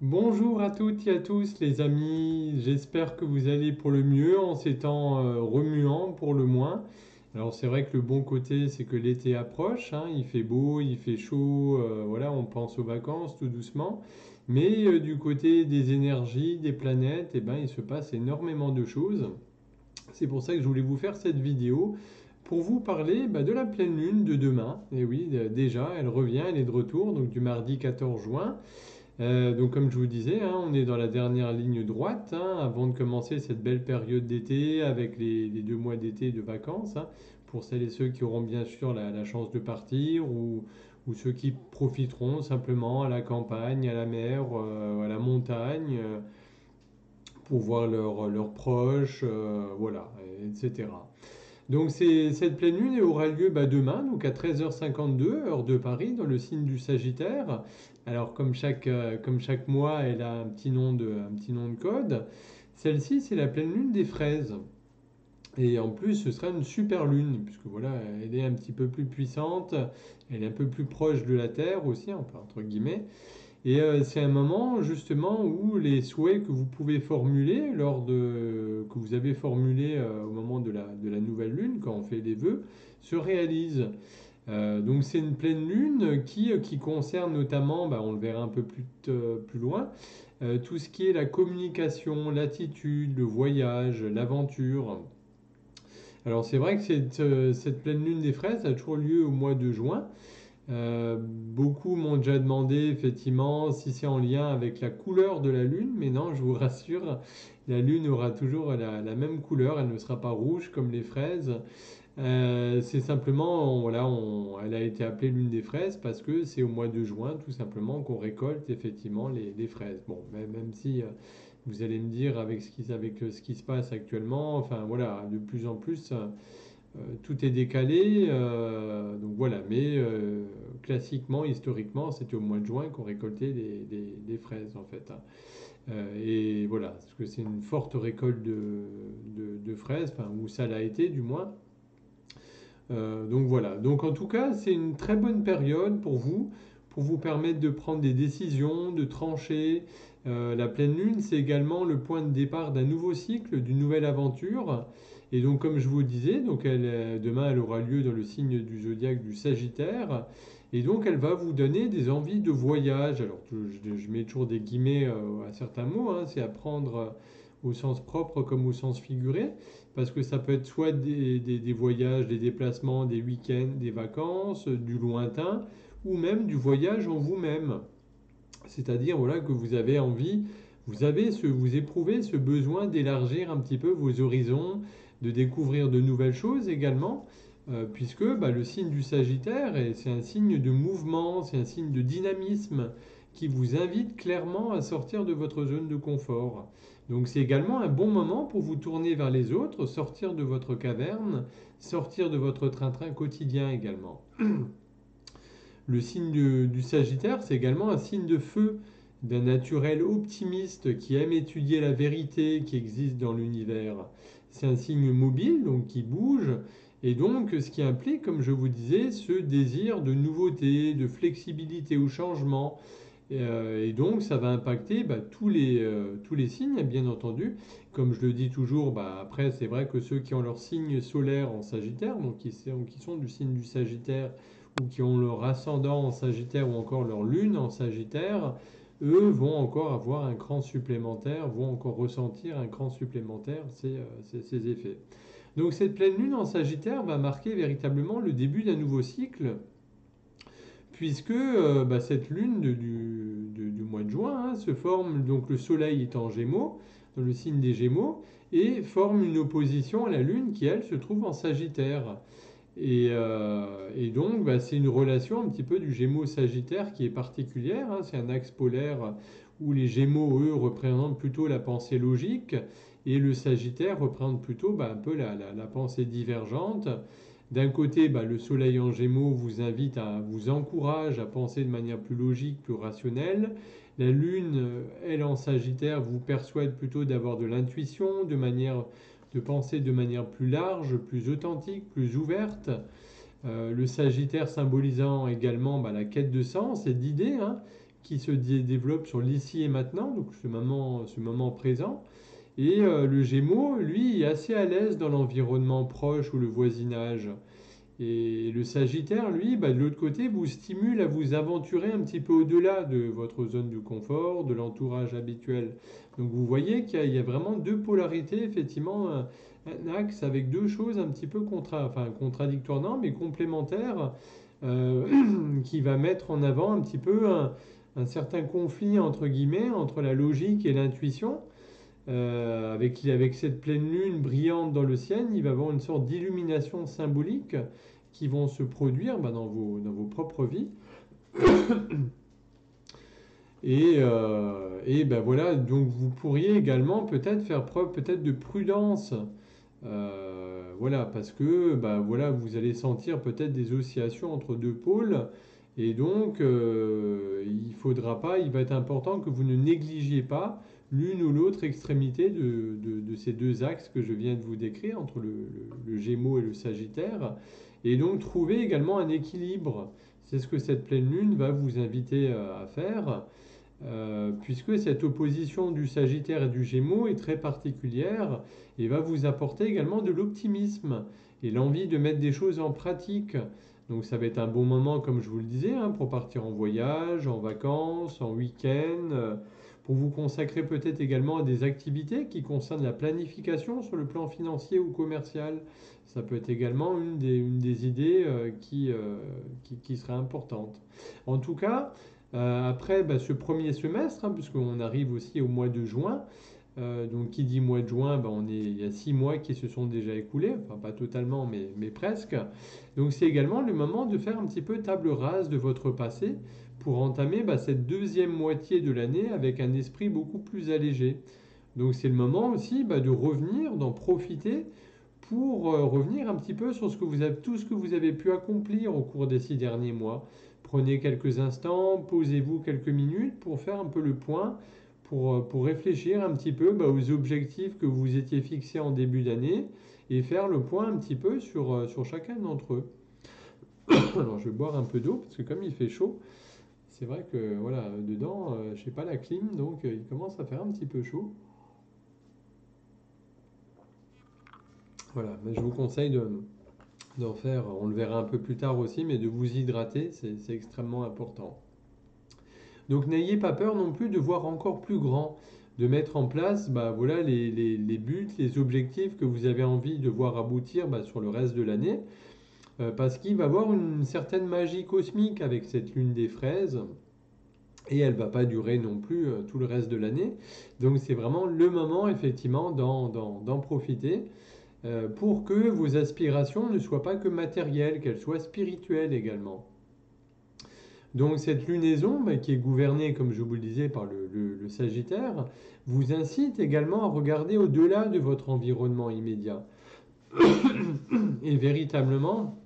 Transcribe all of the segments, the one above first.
Bonjour à toutes et à tous les amis, j'espère que vous allez pour le mieux en ces temps remuants pour le moins. Alors c'est vrai que le bon côté c'est que l'été approche, hein, il fait beau, il fait chaud, voilà, on pense aux vacances tout doucement. Mais du côté des énergies, des planètes, eh ben, il se passe énormément de choses. C'est pour ça que je voulais vous faire cette vidéo pour vous parler de la pleine lune de demain. Et oui, déjà, elle revient, elle est de retour, donc du mardi 14 juin. Donc comme je vous disais, hein, on est dans la dernière ligne droite hein, avant de commencer cette belle période d'été avec les 2 mois d'été de vacances. Hein, pour celles et ceux qui auront bien sûr la chance de partir ou ceux qui profiteront simplement à la campagne, à la mer, à la montagne, pour voir leurs proches, voilà, etc. Donc cette pleine lune aura lieu demain, donc à 13h52, heure de Paris, dans le signe du Sagittaire. Alors comme chaque mois, elle a un petit nom de code. Celle-ci, c'est la pleine lune des fraises. Et en plus, ce sera une super lune, puisque voilà, elle est un petit peu plus puissante, elle est un peu plus proche de la Terre aussi, enfin, entre guillemets. Et c'est un moment justement où les souhaits que vous pouvez formuler que vous avez formulés au moment de la nouvelle lune, quand on fait les vœux, se réalisent. Donc c'est une pleine lune qui concerne notamment, on le verra un peu plus loin, tout ce qui est la communication, l'attitude, le voyage, l'aventure. Alors c'est vrai que cette pleine lune des fraises a toujours lieu au mois de juin. Beaucoup m'ont déjà demandé effectivement si c'est en lien avec la couleur de la lune, mais non, je vous rassure, la lune aura toujours la même couleur, elle ne sera pas rouge comme les fraises. C'est simplement, voilà, elle a été appelée lune des fraises parce que c'est au mois de juin tout simplement qu'on récolte effectivement les fraises. Bon, même si vous allez me dire avec ce qui se passe actuellement, enfin voilà, de plus en plus tout est décalé, donc voilà. Mais classiquement, historiquement, c'était au mois de juin qu'on récoltait des fraises en fait. Hein. Et voilà, parce que c'est une forte récolte de fraises, enfin, où ça l'a été du moins. Donc voilà. Donc en tout cas, c'est une très bonne période pour vous permettre de prendre des décisions, de trancher. La pleine lune, c'est également le point de départ d'un nouveau cycle, d'une nouvelle aventure. Et donc, comme je vous disais, demain, elle aura lieu dans le signe du zodiaque du Sagittaire. Et donc, elle va vous donner des envies de voyage. Alors, je mets toujours des guillemets à certains mots, hein, c'est à prendre au sens propre comme au sens figuré, parce que ça peut être soit des voyages, des déplacements, des week-ends, des vacances, du lointain, ou même du voyage en vous-même. C'est-à-dire voilà, que vous avez envie, vous éprouvez ce besoin d'élargir un petit peu vos horizons, de découvrir de nouvelles choses également, puisque le signe du Sagittaire, c'est un signe de mouvement, c'est un signe de dynamisme qui vous invite clairement à sortir de votre zone de confort. Donc c'est également un bon moment pour vous tourner vers les autres, sortir de votre caverne, sortir de votre train-train quotidien également. Le signe du Sagittaire, c'est également un signe de feu, d'un naturel optimiste qui aime étudier la vérité qui existe dans l'univers. C'est un signe mobile, donc qui bouge, et donc ce qui implique, comme je vous disais, ce désir de nouveauté, de flexibilité au changement. Et donc ça va impacter tous les signes, bien entendu. Comme je le dis toujours, après c'est vrai que ceux qui ont leur signe solaire en Sagittaire, donc qui sont du signe du Sagittaire, ou qui ont leur ascendant en Sagittaire ou encore leur lune en Sagittaire, eux vont encore avoir un cran supplémentaire, vont encore ressentir un cran supplémentaire ces effets. Donc cette pleine lune en Sagittaire va marquer véritablement le début d'un nouveau cycle, puisque cette lune du mois de juin hein, se forme, donc le soleil est en Gémeaux, dans le signe des Gémeaux, et forme une opposition à la lune qui, elle, se trouve en Sagittaire. Et donc, c'est une relation un petit peu du Gémeaux-Sagittaire qui est particulière. Hein. C'est un axe polaire où les Gémeaux, eux, représentent plutôt la pensée logique et le Sagittaire représente plutôt un peu la pensée divergente. D'un côté, le Soleil en Gémeaux vous encourage à penser de manière plus logique, plus rationnelle. La Lune, elle en Sagittaire, vous persuade plutôt d'avoir de l'intuition, de penser de manière plus large, plus authentique, plus ouverte. Le Sagittaire symbolisant également la quête de sens et d'idées, hein, qui se développe sur l'ici et maintenant, donc ce moment présent. Et le Gémeaux, lui, est assez à l'aise dans l'environnement proche ou le voisinage. Et le Sagittaire, lui, bah, de l'autre côté, vous stimule à vous aventurer un petit peu au-delà de votre zone de confort, de l'entourage habituel. Donc vous voyez qu'il y a vraiment deux polarités, effectivement, un axe avec deux choses un petit peu contradictoires, non, mais complémentaires, euh, qui va mettre en avant un petit peu un certain conflit, entre guillemets, entre la logique et l'intuition. Avec cette pleine lune brillante dans le ciel, il va y avoir une sorte d'illumination symbolique qui vont se produire bah, dans vos propres vies. Et ben voilà, donc vous pourriez également peut-être faire preuve peut-être de prudence. Voilà, parce que bah, voilà, vous allez sentir peut-être des oscillations entre deux pôles. Et donc, il va être important que vous ne négligiez pas l'une ou l'autre extrémité de ces deux axes que je viens de vous décrire, entre le Gémeaux et le Sagittaire. Et donc, trouver également un équilibre. C'est ce que cette pleine lune va vous inviter à faire. Puisque cette opposition du Sagittaire et du Gémeaux est très particulière et va vous apporter également de l'optimisme et l'envie de mettre des choses en pratique. Donc ça va être un bon moment, comme je vous le disais, hein, pour partir en voyage, en vacances, en week-end, pour vous consacrer peut-être également à des activités qui concernent la planification sur le plan financier ou commercial. Ça peut être également une des idées qui serait importante. En tout cas, après bah, ce premier semestre, hein, puisqu'on arrive aussi au mois de juin, donc qui dit mois de juin, bah, il y a 6 mois qui se sont déjà écoulés, enfin pas totalement, mais presque. Donc c'est également le moment de faire un petit peu table rase de votre passé pour entamer bah, cette deuxième moitié de l'année avec un esprit beaucoup plus allégé. Donc c'est le moment aussi bah, de revenir, d'en profiter pour revenir un petit peu sur tout ce que vous avez pu accomplir au cours des 6 derniers mois. Prenez quelques instants, posez-vous quelques minutes pour faire un peu le point, pour réfléchir un petit peu bah, aux objectifs que vous étiez fixés en début d'année et faire le point un petit peu sur chacun d'entre eux. Alors je vais boire un peu d'eau parce que comme il fait chaud, c'est vrai que voilà, dedans, je sais pas la clim, donc il commence à faire un petit peu chaud. Voilà, mais je vous conseille d'en faire, on le verra un peu plus tard aussi, mais de vous hydrater, c'est extrêmement important. Donc n'ayez pas peur non plus de voir encore plus grand, de mettre en place bah, voilà, les buts, les objectifs que vous avez envie de voir aboutir bah, sur le reste de l'année, parce qu'il va y avoir une certaine magie cosmique avec cette lune des fraises. Et elle ne va pas durer non plus tout le reste de l'année. Donc c'est vraiment le moment effectivement d'en profiter pour que vos aspirations ne soient pas que matérielles, qu'elles soient spirituelles également. Donc cette lunaison, bah, qui est gouvernée, comme je vous le disais, par le Sagittaire, vous incite également à regarder au-delà de votre environnement immédiat. Et véritablement,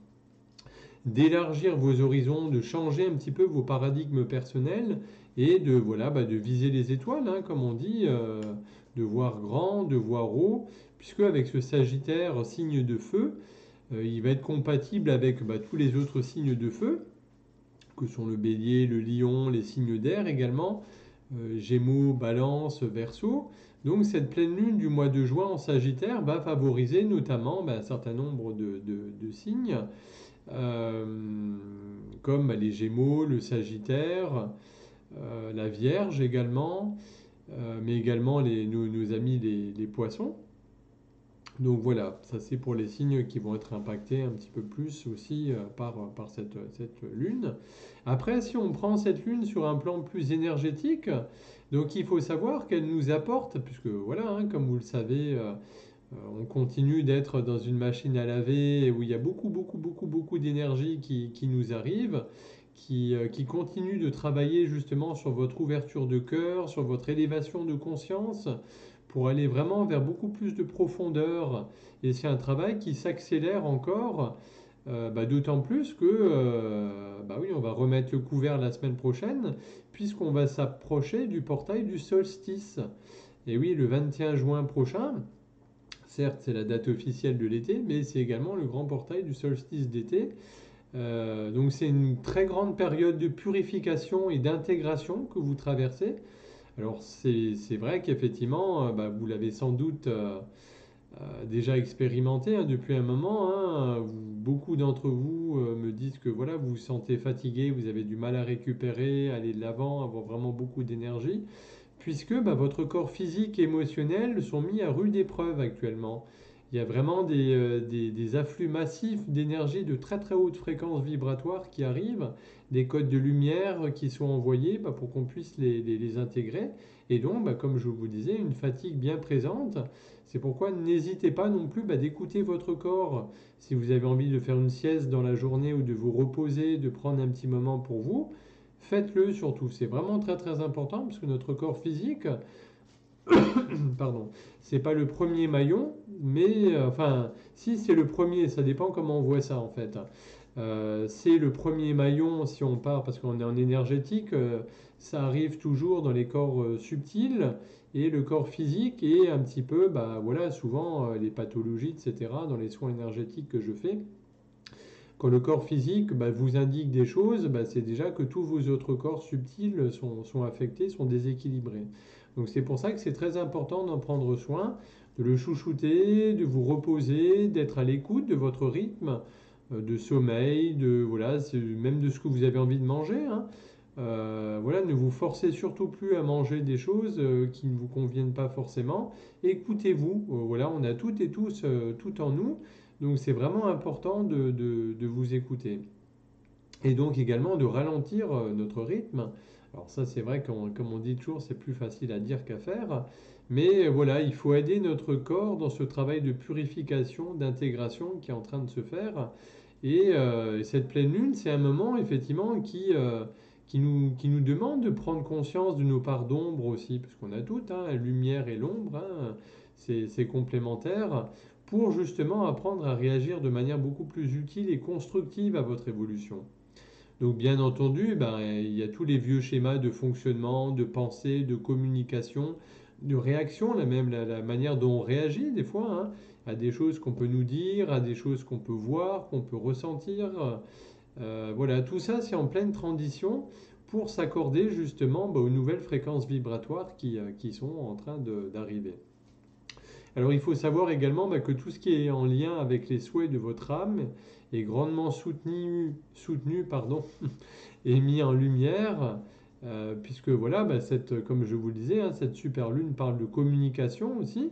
d'élargir vos horizons, de changer un petit peu vos paradigmes personnels et voilà, bah, de viser les étoiles, hein, comme on dit, de voir grand, de voir haut, puisque avec ce Sagittaire, signe de feu, il va être compatible avec bah, tous les autres signes de feu, que sont le bélier, le lion, les signes d'air également, gémeaux, balance, verseau. Donc cette pleine lune du mois de juin en Sagittaire va favoriser notamment bah, un certain nombre de signes, euh, comme bah, les gémeaux, le Sagittaire, la Vierge également, mais également nos amis les poissons. Donc voilà, ça c'est pour les signes qui vont être impactés un petit peu plus aussi par cette lune. Après, si on prend cette lune sur un plan plus énergétique, donc il faut savoir qu'elle nous apporte, puisque voilà, hein, comme vous le savez, on continue d'être dans une machine à laver où il y a beaucoup d'énergie qui nous arrive, qui continue de travailler justement sur votre ouverture de cœur, sur votre élévation de conscience, pour aller vraiment vers beaucoup plus de profondeur. Et c'est un travail qui s'accélère encore, bah, d'autant plus que, bah oui, on va remettre le couvert la semaine prochaine, puisqu'on va s'approcher du portail du solstice. Et oui, le 21 juin prochain, certes c'est la date officielle de l'été, mais c'est également le grand portail du solstice d'été. Donc c'est une très grande période de purification et d'intégration que vous traversez. Alors c'est vrai qu'effectivement, vous l'avez sans doute déjà expérimenté hein, depuis un moment. Hein. Beaucoup d'entre vous me disent que voilà, vous vous sentez fatigué, vous avez du mal à récupérer, aller de l'avant, avoir vraiment beaucoup d'énergie, puisque votre corps physique et émotionnel sont mis à rude épreuve actuellement. Il y a vraiment des afflux massifs d'énergie de très très haute fréquence vibratoire qui arrivent, des codes de lumière qui sont envoyés pour qu'on puisse les intégrer. Et donc, comme je vous disais, une fatigue bien présente. C'est pourquoi n'hésitez pas non plus d'écouter votre corps. Si vous avez envie de faire une sieste dans la journée ou de vous reposer, de prendre un petit moment pour vous, faites-le surtout. C'est vraiment très très important parce que notre corps physique, pardon, c'est pas le premier maillon, mais enfin, si c'est le premier, ça dépend comment on voit ça en fait. C'est le premier maillon si on part, parce qu'on est en énergétique, ça arrive toujours dans les corps subtils et le corps physique et un petit peu, voilà, souvent les pathologies, etc., dans les soins énergétiques que je fais. Quand le corps physique vous indique des choses, c'est déjà que tous vos autres corps subtils sont affectés, sont déséquilibrés. Donc c'est pour ça que c'est très important d'en prendre soin, de le chouchouter, de vous reposer, d'être à l'écoute de votre rythme de sommeil, voilà, même de ce que vous avez envie de manger. Hein. Voilà, ne vous forcez surtout plus à manger des choses qui ne vous conviennent pas forcément. Écoutez-vous. Voilà, on a toutes et tous tout en nous. Donc c'est vraiment important de vous écouter. Et donc également de ralentir notre rythme. Alors ça c'est vrai, comme on dit toujours, c'est plus facile à dire qu'à faire. Mais voilà, il faut aider notre corps dans ce travail de purification, d'intégration qui est en train de se faire. Et cette pleine lune, c'est un moment effectivement qui nous demande de prendre conscience de nos parts d'ombre aussi, parce qu'on a toutes, hein, la lumière et l'ombre, hein, c'est complémentaire, pour justement apprendre à réagir de manière beaucoup plus utile et constructive à votre évolution. Donc bien entendu, il y a tous les vieux schémas de fonctionnement, de pensée, de communication, de réaction, la manière dont on réagit des fois, hein, à des choses qu'on peut nous dire, à des choses qu'on peut voir, qu'on peut ressentir. Voilà, tout ça c'est en pleine transition pour s'accorder justement aux nouvelles fréquences vibratoires qui sont en train d'arriver. Alors il faut savoir également que tout ce qui est en lien avec les souhaits de votre âme est grandement soutenu pardon, et mis en lumière, puisque voilà, comme je vous le disais, hein, cette super lune parle de communication aussi.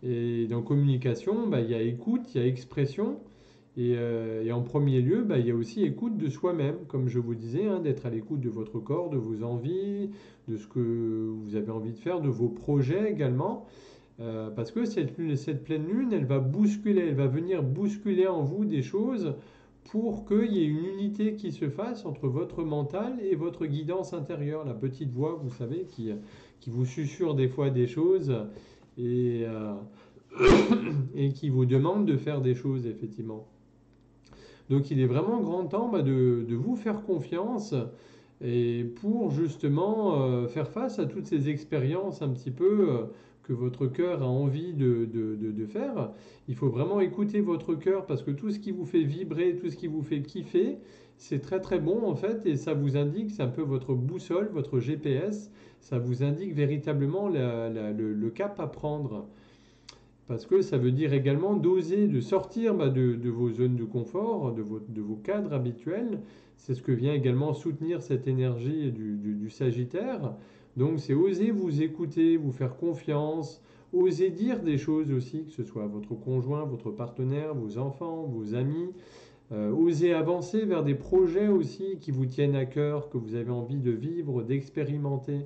Et dans communication, il y a écoute, il y a expression, et en premier lieu, il y a aussi écoute de soi-même, comme je vous disais, hein, d'être à l'écoute de votre corps, de vos envies, de ce que vous avez envie de faire, de vos projets également. Parce que cette pleine lune, elle va venir bousculer en vous des choses pour qu'il y ait une unité qui se fasse entre votre mental et votre guidance intérieure, la petite voix, vous savez, qui vous susurre des fois des choses et, et qui vous demande de faire des choses, effectivement. Donc il est vraiment grand temps de vous faire confiance et pour justement faire face à toutes ces expériences un petit peu que votre cœur a envie de faire, il faut vraiment écouter votre cœur parce que tout ce qui vous fait vibrer, tout ce qui vous fait kiffer, c'est très très bon en fait et ça vous indique, c'est un peu votre boussole, votre GPS, ça vous indique véritablement le cap à prendre. Parce que ça veut dire également d'oser, de sortir de vos zones de confort, de vos cadres habituels. C'est ce que vient également soutenir cette énergie du Sagittaire. Donc c'est oser vous écouter, vous faire confiance, oser dire des choses aussi, que ce soit à votre conjoint, votre partenaire, vos enfants, vos amis. Oser avancer vers des projets aussi qui vous tiennent à cœur, que vous avez envie de vivre, d'expérimenter.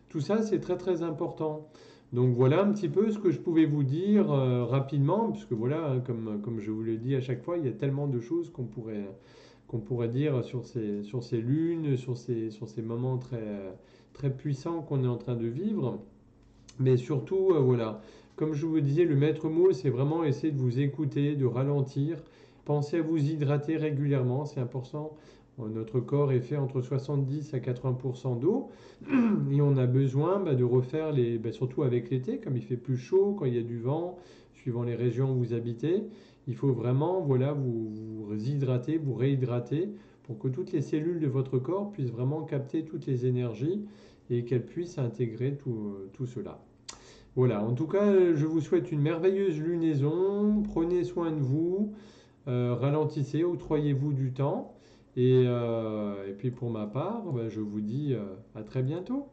Tout ça, c'est très très important. Donc voilà un petit peu ce que je pouvais vous dire rapidement, puisque voilà, hein, comme je vous l'ai dit à chaque fois, il y a tellement de choses qu'on pourrait dire sur ces lunes, sur ces moments très, très puissants qu'on est en train de vivre. Mais surtout, voilà, comme je vous disais, le maître mot, c'est vraiment essayer de vous écouter, de ralentir. Pensez à vous hydrater régulièrement, c'est important. Notre corps est fait entre 70 à 80% d'eau et on a besoin de refaire surtout avec l'été, comme il fait plus chaud, quand il y a du vent, suivant les régions où vous habitez, Il faut vraiment voilà, vous hydrater, vous réhydrater pour que toutes les cellules de votre corps puissent vraiment capter toutes les énergies et qu'elles puissent intégrer tout cela. Voilà, en tout cas, je vous souhaite une merveilleuse lunaison. Prenez soin de vous, ralentissez, octroyez-vous du temps. Et puis pour ma part, bah, je vous dis à très bientôt.